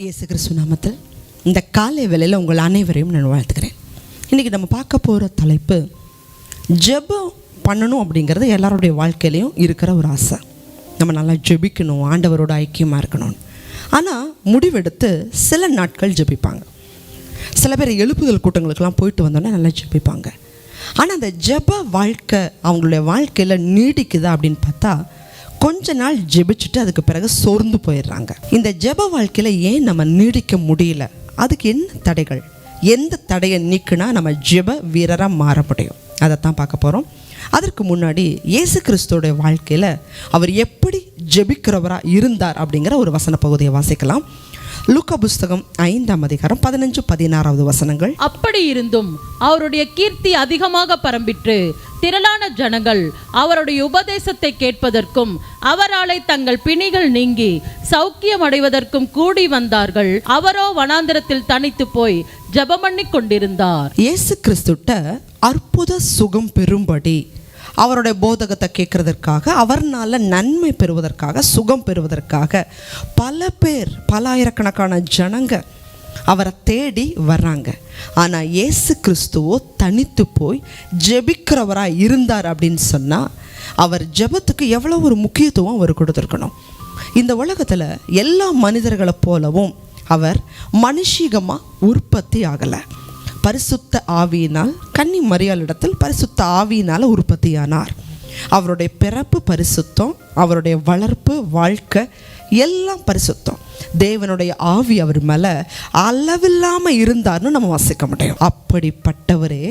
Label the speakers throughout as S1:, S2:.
S1: இயேசு கிறிஸ்து நாமத்தில் இந்த காலை வேளையில் உங்கள் அனைவரையும் நான் வாழ்த்துக்கிறேன். இன்றைக்கி நம்ம பார்க்க போகிற தலைப்பு ஜெபம் பண்ணணும் அப்படிங்கிறது எல்லாருடைய வாழ்க்கையிலையும் இருக்கிற ஒரு ஆசை. நம்ம நல்லா ஜெபிக்கணும், ஆண்டவரோட ஐக்கியமாக இருக்கணும். ஆனால் முடிவெடுத்து சில நாட்கள் ஜெபிப்பாங்க. சில பேர் எழுப்புதல் கூட்டங்களுக்கெல்லாம் போயிட்டு வந்தோன்னே நல்லா ஜெபிப்பாங்க. ஆனால் அந்த ஜெப வாழ்க்கை அவங்களுடைய வாழ்க்கையில் நீடிக்குதா அப்படின்னு பார்த்தா கொஞ்ச நாள் ஜெபிச்சுட்டு அதுக்கு பிறகு சோர்ந்து போயிடுறாங்க. இந்த ஜெப வாழ்க்கையில் ஏன் நம்ம நீடிக்க முடியல? அதுக்கு என்ன தடைகள்? எந்த தடையை நீக்குனா நம்ம ஜெப வீரராக மாற முடியும்? அதைத்தான் பார்க்க போகிறோம். அதற்கு முன்னாடி இயேசு கிறிஸ்துவோடைய வாழ்க்கையில் அவர் எப்படி ஜெபிக்கிறவராக இருந்தார் அப்படிங்கிற ஒரு வசன பகுதியை வாசிக்கலாம். லூக்கா புஸ்தகம் 5ஆம் அதிகாரம் 15-16 வசனங்கள்.
S2: அப்படி இருந்தும் அவருடைய கீர்த்தி அதிகமாக பரம்பிற்று. திரளான ஜனங்கள் அவருடைய உபதேசத்தை கேட்பதற்கும் அவராலே தங்கள் பிணிகள் நீங்கி சௌக்கியம் அடைவதற்கும் கூடி வந்தார்கள். அவரோ வனாந்திரத்தில் தனித்து போய் ஜெபம் பண்ணி கொண்டிருந்தார்.
S1: இயேசு கிறிஸ்துட்ட அற்புத சுகம் பெறும்படி அவருடைய போதகத்தை கேட்கறதற்காக, அவர்னால நன்மை பெறுவதற்காக, சுகம் பெறுவதற்காக பல பேர், பல ஆயிரக்கணக்கான ஜனங்க அவரை தேடி வர்றாங்க. ஆனால் இயேசு கிறிஸ்துவோ தனித்து போய் ஜெபிக்கிறவராக இருந்தார் அப்படின்னு சொன்னால் அவர் ஜெபத்துக்கு எவ்வளோ ஒரு முக்கியத்துவம் அவர் கொடுத்துருக்கணும். இந்த உலகத்தில் எல்லா மனிதர்களை போலவும் அவர் மனுஷீகமாக உற்பத்தி ஆகலை. பரிசுத்த ஆவியினால் கன்னி மரியாளிடத்தில் பரிசுத்த ஆவியினால் உற்பத்தியானார். அவருடைய பிறப்பு பரிசுத்தம், அவருடைய வளர்ப்பு, வாழ்க்கை எல்லாம் பரிசுத்தம். தேவனுடைய ஆவி அவர் மேலே அளவில்லாமல் இருந்தார்னு நம்ம வாசிக்க முடியும். அப்படிப்பட்டவரே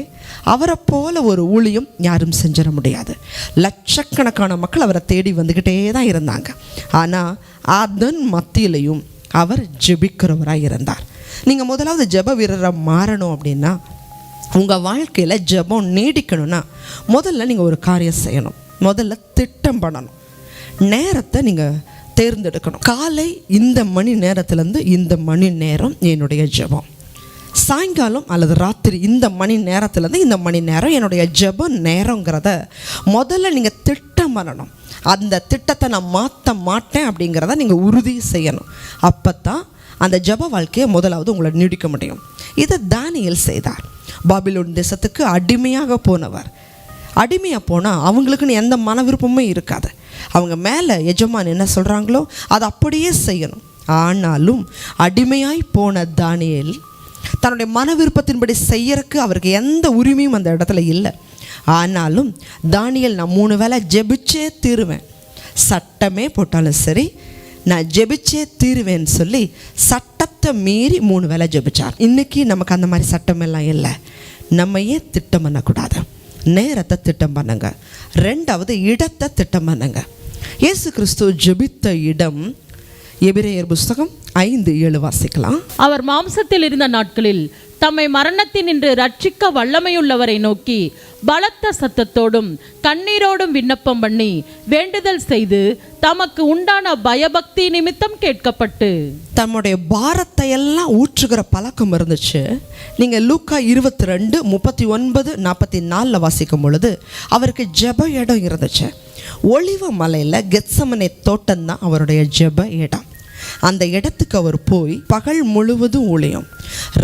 S1: அவரை போல ஒரு ஊழியம் யாரும் செஞ்சிட முடியாது. லட்சக்கணக்கான மக்கள் அவரை தேடி வந்துக்கிட்டே தான் இருந்தாங்க. ஆனால் அதன் மத்தியிலையும் அவர் ஜெபிக்கிறவராக இருந்தார். நீங்கள் முதலாவது ஜெப வீரராக மாறணும் அப்படின்னா, உங்கள் வாழ்க்கையில் ஜெபம் நீடிக்கணும்னா முதல்ல நீங்கள் ஒரு காரியம் செய்யணும். முதல்ல திட்டம் பண்ணணும். நேரத்தை நீங்கள் தேர்ந்தெடுக்கணும். காலை இந்த மணி நேரத்துலேருந்து இந்த மணி நேரம் என்னுடைய ஜெபம், சாயங்காலம் அல்லது ராத்திரி இந்த மணி நேரத்துலேருந்து இந்த மணி நேரம் என்னுடைய ஜெப நேரங்கிறத முதல்ல நீங்கள் திட்டம் பண்ணணும். அந்த திட்டத்தை நான் மாற்ற மாட்டேன் அப்படிங்கிறத நீங்கள் உறுதி செய்யணும். அப்போ தான் அந்த ஜெப வாழ்க்கையை முதலாவது உங்களை நீடிக்க முடியும். இதை தானியேல் செய்தார். பாபிலோன் தேசத்துக்கு அடிமையாக போனவர். அடிமையாக போனால் அவங்களுக்குன்னு எந்த மன விருப்பமும் இருக்காது. அவங்க மேலே எஜமான் என்ன சொல்கிறாங்களோ அதை அப்படியே செய்யணும். ஆனாலும் அடிமையாய் போன தானியேல் தன்னுடைய மன விருப்பத்தின்படி செய்யறதுக்கு அவருக்கு எந்த உரிமையும் அந்த இடத்துல இல்லை. ஆனாலும் தானியேல் நான் 3 வேளை ஜெபிச்சே தீருவேன், சட்டமே போட்டாலும் சரி நான் ஜெபிச்சே தீருவேன்னு சொல்லி சட்டத்தை மீறி 3 வேளை ஜெபிச்சார். இன்றைக்கி நமக்கு அந்த மாதிரி சட்டமெல்லாம் இல்லை. நம்ம ஏன் திட்டம் பண்ணக்கூடாது? நேரத்தை திட்டம் பண்ணுங்க. 2வது இடத்தை திட்டம் பண்ணுங்க. இயேசு கிறிஸ்து ஜெபித்த இடம் எபிரேயர் புஸ்தகம் 5:7 வாசிக்கலாம்.
S2: அவர் மாம்சத்தில் இருந்த நாட்களில் தம்மை மரணத்தினின்று ரட்சிக்க வல்லமையுள்ளவரை நோக்கி பலத்த சத்தத்தோடும் கண்ணீரோடும் விண்ணப்பம் பண்ணி வேண்டுதல் செய்து தமக்கு உண்டான பயபக்தி நிமித்தம் கேட்கப்பட்டு
S1: தம்முடைய பாரத்தை எல்லாம் ஊற்றுகிற பழக்கம் இருந்துச்சு. நீங்கள் லூக்கா 22:39-44 வாசிக்கும் பொழுது அவருக்கு ஜெப இடம் இருந்துச்சு. ஒலிவ மலையில் கெத்சமனே தோட்டம் தான் அவருடைய ஜெப இடம். அந்த இடத்துக்கு அவர் போய் பகல் முழுவதும் ஊழியம்,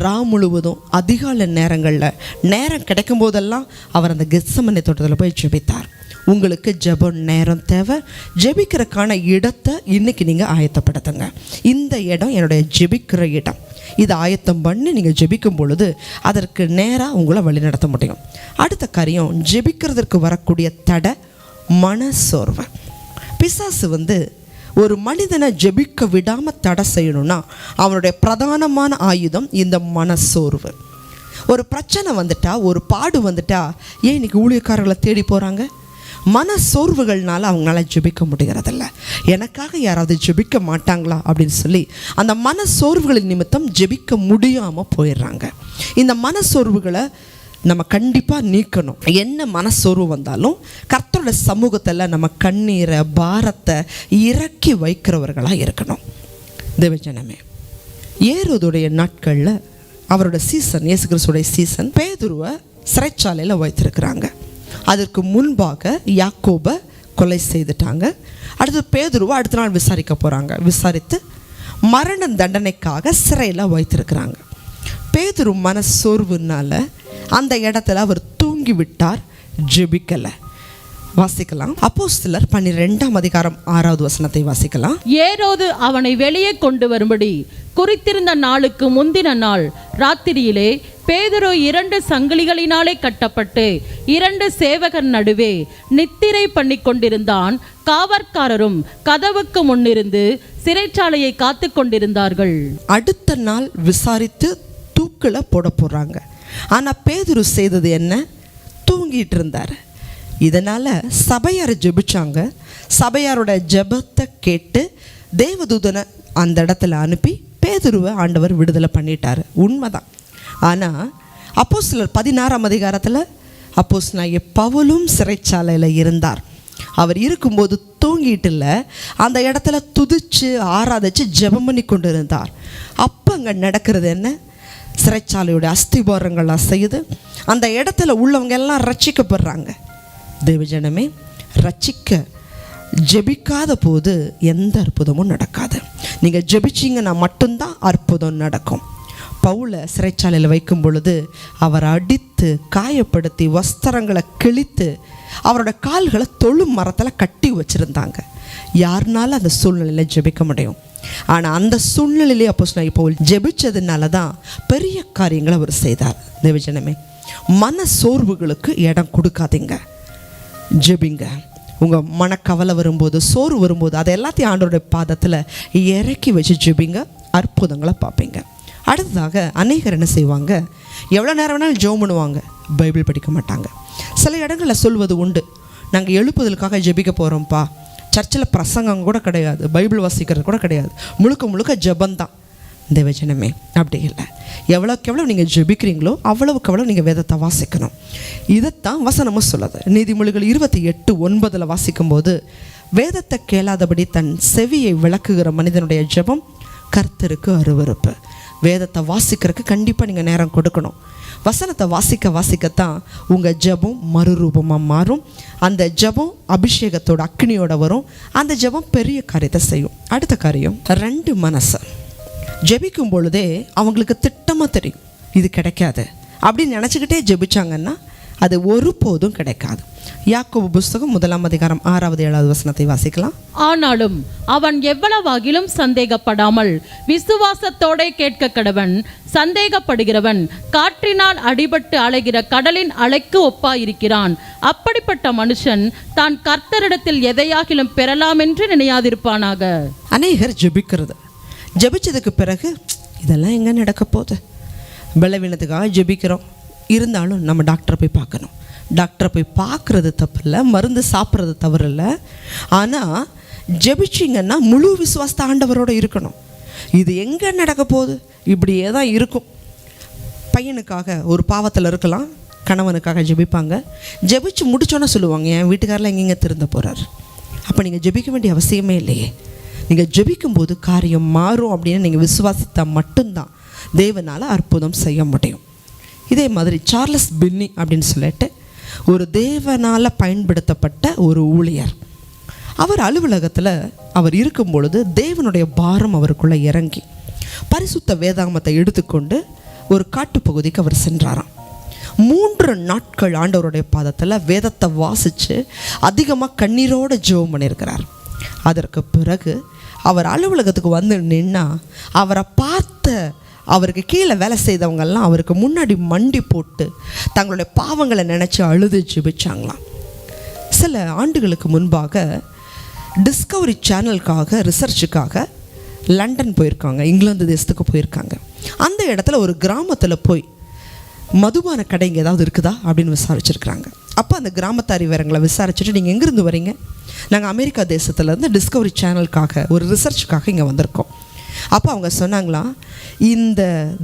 S1: ரா முழுவதும் அதிகாலை நேரங்களில் நேரம் கிடைக்கும் போதெல்லாம் அவர் அந்த கெத்சமனே தோட்டத்தில் போய் ஜெபித்தார். உங்களுக்கு ஜெப நேரம் தேவை. ஜெபிக்கிறதுக்கான இடத்தை இன்றைக்கி நீங்கள் ஆயத்தப்படுத்துங்க. இந்த இடம் என்னுடைய ஜெபிக்கிற இடம். இதை ஆயத்தம் பண்ணி நீங்கள் ஜெபிக்கும் பொழுது அதற்கு நேராக உங்களை வழிநடத்த முடியும். அடுத்த காரியம், ஜெபிக்கிறதுக்கு வரக்கூடிய தடை மனசோர்வு. பிசாசு ஒரு மனிதனை ஜெபிக்க விடாமல் தடை செய்யணும்னா அவனுடைய பிரதானமான ஆயுதம் இந்த மனசோர்வு. ஒரு பிரச்சனை வந்துட்டா, ஒரு பாடு வந்துட்டா ஏன் இன்னைக்கு ஊழியக்காரர்களை தேடி போகிறாங்க? மனசோர்வுகள்னால அவங்களால ஜெபிக்க முடிகிறதில்ல. எனக்காக யாராவது ஜெபிக்க மாட்டாங்களா அப்படின்னு சொல்லி அந்த மனசோர்வுகளின் நிமித்தம் ஜெபிக்க முடியாமல் போயிடுறாங்க. இந்த மனசோர்வுகளை நம்ம கண்டிப்பாக நீக்கணும். என்ன மனசோர்வு வந்தாலும் கர்த்தரோட சமூகத்தில் நம்ம கண்ணீரை, பாரத்தை இறக்கி வைக்கிறவர்களாக இருக்கணும். தேவஜனமே, ஏரோதுடைய நாட்களில் அவரோட சீசன், இயேசு கிறிஸ்துடைய சீசன், பேதுருவை சிறைச்சாலையில் வைத்திருக்கிறாங்க. அதற்கு முன்பாக யாக்கோபை கொலை செய்துட்டாங்க. அடுத்து பேதுருவை அடுத்த நாள் விசாரிக்க போகிறாங்க. விசாரித்து மரண தண்டனைக்காக சிறையில் வைத்திருக்கிறாங்க. பேதுரு மனசோர்வுனால அந்த இடத்துல அவர் தூங்கி விட்டார், ஜெபிக்கலை. வாசிக்கலாம். அப்போஸ்தலர் 12ஆம் அதிகாரம் 6வது வசனத்தை வாசிக்கலாம்.
S2: ஏரோது அவனை வெளியே கொண்டு வரும்படி குறித்திருந்த நாளுக்கு முந்தின நாள் ராத்திரியிலே பேதுரு 2 சங்கிலிகளினாலே கட்டப்பட்டு 2 சேவகர் நடுவே நித்திரை பண்ணி கொண்டிருந்தான். காவற்காரரும் கதவுக்கு முன்னிருந்து சிறைச்சாலையை காத்து கொண்டிருந்தார்கள்.
S1: அடுத்த நாள் விசாரித்து தூக்கில் போட போறாங்க. ஆனா பேதுரு செய்தது என்ன? தூங்கிட்டு இருந்தார். இதனால சபையார் ஜெபிச்சாங்க. சபையாரோட ஜெபத்தை கேட்டு தேவதூதனை அந்த இடத்துல அனுப்பி பேதுருவை ஆண்டவர் விடுதலை பண்ணிட்டார். உண்மைதான். ஆனால் அப்போஸ்தலர் 16ஆம் அதிகாரத்தில் அப்போஸ்தலனாகிய பவுலும் சிறைச்சாலையில் இருந்தார். அவர் இருக்கும்போது தூங்கிட்டு இல்லை, அந்த இடத்துல துதிச்சு ஆராதிச்சு ஜெபம் பண்ணி கொண்டு இருந்தார். அப்போ அங்கே நடக்கிறது என்ன? சிறைச்சாலையோட அஸ்திபாரங்கள் அசையுது. அந்த இடத்துல உள்ளவங்க எல்லாம் ரட்சிக்கப்படுறாங்க. தேவஜனமே, ரட்சிக்க ஜெபிக்காத போது எந்த அற்புதமும் நடக்காது. நீங்கள் ஜெபிச்சிங்கன்னா மட்டும்தான் அற்புதம் நடக்கும். பவுலை சிறைச்சாலையில் வைக்கும் பொழுது அவர் அடித்து காயப்படுத்தி வஸ்திரங்களை கிழித்து அவரோட கால்களை தொழு மரத்தில் கட்டி வச்சுருந்தாங்க. யாருனாலும் அந்த சூழ்நிலையில் ஜெபிக்க முடியும். ஆனால் அந்த சூழ்நிலையிலே அப்போஸ்தலனாகிய பவுல் ஜெபிச்சதுனால தான் பெரிய காரியங்களை அவர் செய்தார். தேவஜனமே, மன சோர்வுகளுக்கு இடம் கொடுக்காதீங்க, ஜெபிங்க. உங்கள் மனக்கவலை வரும்போது, சோர்வு வரும்போது, அதை எல்லாத்தையும் ஆண்டவருடைய பாதத்தில் இறக்கி வச்சு ஜெபிங்க, அற்புதங்களை பார்ப்பீங்க. அடுத்ததாக அநேகர் என்ன செய்வாங்க? எவ்வளோ நேரம் வேணாலும் ஜெபம் பண்ணுவாங்க, பைபிள் படிக்க மாட்டாங்க. சில இடங்களில் சொல்வது உண்டு, நாங்கள் எழுப்புதலுக்காக ஜெபிக்க போகிறோம்ப்பா, சர்ச்சில் பிரசங்கம் கூட கிடையாது, பைபிள் வாசிக்கிறது கூட கிடையாது, முழுக்க முழுக்க ஜெபந்தான். தேவஜனமே, அப்படி இல்லை. எவ்வளோக்கு எவ்வளோ நீங்கள் ஜெபிக்கிறீங்களோ அவ்வளவுக்கு எவ்வளோ நீங்கள் வேதத்தை வாசிக்கணும். இதைத்தான் வசனமும் சொல்லுது. நீதிமொழிகள் 28:9 வாசிக்கும்போது, வேதத்தை கேளாதபடி தன் செவியை விளக்குகிற மனிதனுடைய ஜெபம் கர்த்தருக்கு அருவருப்பு. வேதத்தை வாசிக்கிறதுக்கு கண்டிப்பாக நீங்கள் நேரம் கொடுக்கணும். வசனத்தை வாசிக்கத்தான் உங்கள் ஜெபம் மறுரூபமாக மாறும். அந்த ஜெபம் அபிஷேகத்தோட அக்னியோட வரும். அந்த ஜெபம் பெரிய காரியத்தை செய்யும். அடுத்த காரியம், 2 மனசு. ஜெபிக்கும் பொழுதே அவங்களுக்கு திட்டமாக தெரியும் இது கிடைக்காது அப்படின்னு நினச்சிக்கிட்டே ஜெபிச்சாங்கன்னா அது ஒருபோதும் கிடைக்காது. யாக்கோபு புஸ்தகம் 1ஆம் அதிகாரம் 6வது 7வது வசனத்தை வாசிக்கலாம்.
S2: ஆனாலும் அவன் எவ்வளவாகிலும் சந்தேகப்படாமல் விசுவாசத்தோட கேட்க கடவன். சந்தேகப்படுகிறவன் காற்றினால் அடிபட்டு அலைகிற கடலின் அலைக்கு ஒப்பாயிருக்கிறான். அப்படிப்பட்ட மனுஷன் தான் கர்த்தரிடத்தில் எதையாகிலும் பெறலாம் என்று நினையாதிருப்பானாக.
S1: அநேகர் ஜெபிச்சதுக்கு பிறகு இதெல்லாம் எங்கே நடக்க போகுது, பலவீனத்துக்காக ஜெபிக்கிறோம், இருந்தாலும் நம்ம டாக்டரை போய் பார்க்கணும். டாக்டரை போய் பார்க்குறது தப்பு இல்லை, மருந்து சாப்பிட்றது தவறு இல்லை. ஆனால் ஜெபிச்சிங்கன்னா முழு விசுவாசத்தை ஆண்டவரோடு இருக்கணும். இது எங்கே நடக்க போகுது? இப்படியே தான் இருக்கும். பையனுக்காக ஒரு பாவத்தில் இருக்கலாம், கணவனுக்காக ஜெபிப்பாங்க. ஜெபிச்சு முடிச்சோன்னே சொல்லுவாங்க, என் வீட்டுக்காரில் எங்கெங்கே திருந்த போகிறார். அப்போ நீங்கள் ஜெபிக்க வேண்டிய அவசியமே இல்லையே. நீங்கள் ஜெபிக்கும்போது காரியம் மாறும் அப்படின்னு நீங்கள் விசுவாசித்தா மட்டும்தான் தேவனால் அற்புதம் செய்ய முடியும். இதே மாதிரி சார்லஸ் பின்னி அப்படின்னு சொல்லிட்டு ஒரு தேவனால் பயன்படுத்தப்பட்ட ஒரு ஊழியர். அவர் அலுவலகத்தில் அவர் இருக்கும் பொழுது தேவனுடைய பாரம் அவருக்குள்ளே இறங்கி பரிசுத்த வேதாகமத்தை எடுத்துக்கொண்டு ஒரு காட்டுப்பகுதிக்கு அவர் சென்றாராம். 3 நாட்கள் ஆண்டவருடைய பாதத்தில் வேதத்தை வாசித்து அதிகமாக கண்ணீரோடு ஜெபம் பண்ணியிருக்கிறார். அதற்கு பிறகு அவர் அலுவலகத்துக்கு வந்து நின்னா அவரை பார்த்த அவருக்கு கீழே வேலை செய்தவங்கெல்லாம் அவருக்கு முன்னாடி மண்டி போட்டு தங்களுடைய பாவங்களை நினச்சி அழுது ஜெபிச்சாங்களாம். சில ஆண்டுகளுக்கு முன்பாக டிஸ்கவரி சேனலுக்காக ரிசர்ச்சுக்காக லண்டன் போயிருக்காங்க, இங்கிலாந்து தேசத்துக்கு போயிருக்காங்க. அந்த இடத்துல ஒரு கிராமத்தில் போய் மதுபான கடை இங்கே ஏதாவது இருக்குதா அப்படின்னு விசாரிச்சிருக்கிறாங்க. அப்போ அந்த கிராமத்தாரி வேறங்களை விசாரிச்சுட்டு, நீங்கள் எங்கேருந்து வரீங்க? நாங்கள் அமெரிக்கா தேசத்துலேருந்து டிஸ்கவரி சேனலுக்காக ஒரு ரிசர்ச்சுக்காக இங்கே வந்திருக்கோம். அப்போ அவங்க சொன்னாங்களாம், இந்த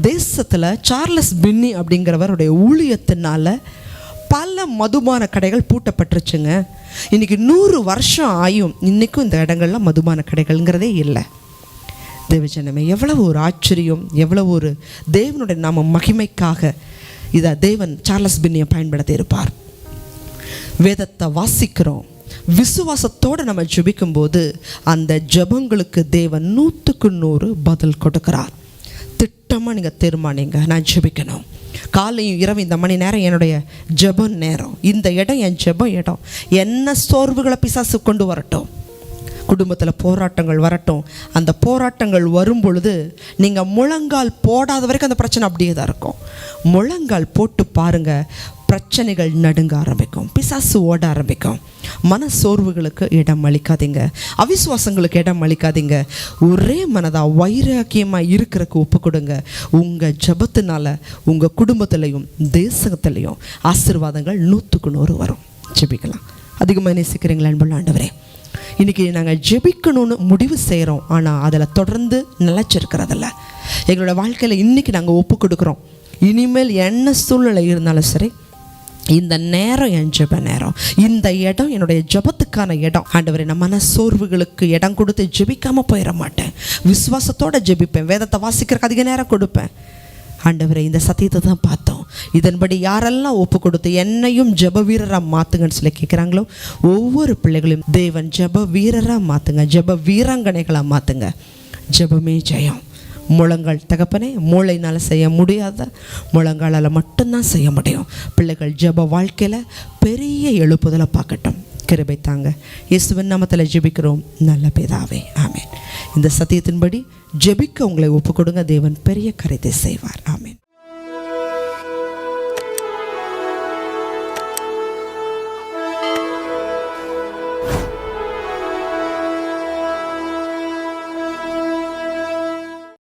S1: தேசத்தில் சார்லஸ் பின்னி அப்படிங்கிறவருடைய ஊழியத்தினால பல மதுபான கடைகள் பூட்டப்பட்டுருச்சுங்க. இன்றைக்கி 100 வருஷம் ஆயும் இன்றைக்கும் இந்த இடங்கள்லாம் மதுபான கடைகள்ங்கிறதே இல்லை. தேவஜனமே, எவ்வளவு ஒரு ஆச்சரியம், எவ்வளவு ஒரு தேவனுடைய நாம மகிமைக்காக இதை தேவன் சார்லஸ் பின்னியை பயன்படுத்தி இருப்பார். வேதத்தை வாசிக்கிறோம், விசுவாசத்தோடு நம்ம ஜெபிக்கும்போது அந்த ஜெபங்களுக்கு தேவன் 100% பதில் கொடுக்கிறார். திட்டமாக நீங்கள் தீர்மானிங்க, நான் ஜெபிக்கணும். காலையும் இரவு இந்த மணி நேரம் என்னுடைய ஜெப நேரம், இந்த இடம் என் ஜெப இடம். என்ன சோர்வுகளை பிசாசு கொண்டு வரட்டும், குடும்பத்தில் போராட்டங்கள் வரட்டும், அந்த போராட்டங்கள் வரும் பொழுது நீங்கள் முழங்கால் போடாத வரைக்கும் அந்த பிரச்சனை அப்படியே தான் இருக்கும். முழங்கால் போட்டு பாருங்கள், பிரச்சனைகள் நடுங்க ஆரம்பிக்கும், பிசாசு ஓட ஆரம்பிக்கும். மன சோர்வுகளுக்கு இடம் அளிக்காதீங்க, அவிசுவாசங்களுக்கு இடம் அளிக்காதீங்க. ஒரே மனதாக வைராக்கியமாக இருக்கிறதுக்கு ஒப்பு கொடுங்க. உங்கள் ஜபத்தினால உங்கள் குடும்பத்திலையும் தேசத்திலையும் ஆசீர்வாதங்கள் 100% வரும். ஜெபிக்கலாம். அதிகமாக நேசிக்கிறீங்களா அன்புள்ள ஆண்டவரே? இன்றைக்கி நாங்கள் ஜெபிக்கணும்னு முடிவு செய்கிறோம், ஆனால் அதில் தொடர்ந்து நிலைச்சிருக்கிறதில்ல. எங்களோட வாழ்க்கையில் இன்றைக்கி நாங்கள் ஒப்பு கொடுக்குறோம், இனிமேல் என்ன சூழ்நிலை இருந்தாலும் சரி, இந்த நேரம் என் ஜெப நேரம், இந்த இடம் என்னுடைய ஜெபத்துக்கான இடம். ஆண்டவரே, நான் மன சோர்வுகளுக்கு இடம் கொடுத்து ஜெபிக்காமல் போயிட மாட்டேன், விசுவாசத்தோடு ஜெபிப்பேன், வேதத்தை வாசிக்கிறதுக்கு அதிக நேரம் கொடுப்பேன். ஆண்டவரே, இந்த சத்தியத்தை தான் பார்த்தோம். இதன்படி யாரெல்லாம் ஒப்பு கொடுத்து என்னையும் ஜெப வீரராக மாற்றுங்கன்னு சொல்லி கேட்குறாங்களோ, ஒவ்வொரு பிள்ளைகளையும் தேவன் ஜெப வீரராக மாற்றுங்க, ஜெப வீராங்கனைகளாக மாற்றுங்க. ஜெபமே ஜெயம். முழங்கால் தகப்பனே, மூளையினால் செய்ய முடியாத முழங்காலால் மட்டும்தான் செய்ய முடியும். பிள்ளைகள் ஜெப வாழ்க்கையில் பெரிய எழுப்புதலை பார்க்கட்டும். கிருபை தாங்க. இயேசுவின் நாமத்தில் ஜெபிக்கிறோம் நல்ல பிதாவே, ஆமென். இந்த சத்தியத்தின்படி ஜெபிக்க உங்களை ஒப்பு கொடுங்க. தேவன் பெரிய காரியத்தை செய்வார். ஆமென்.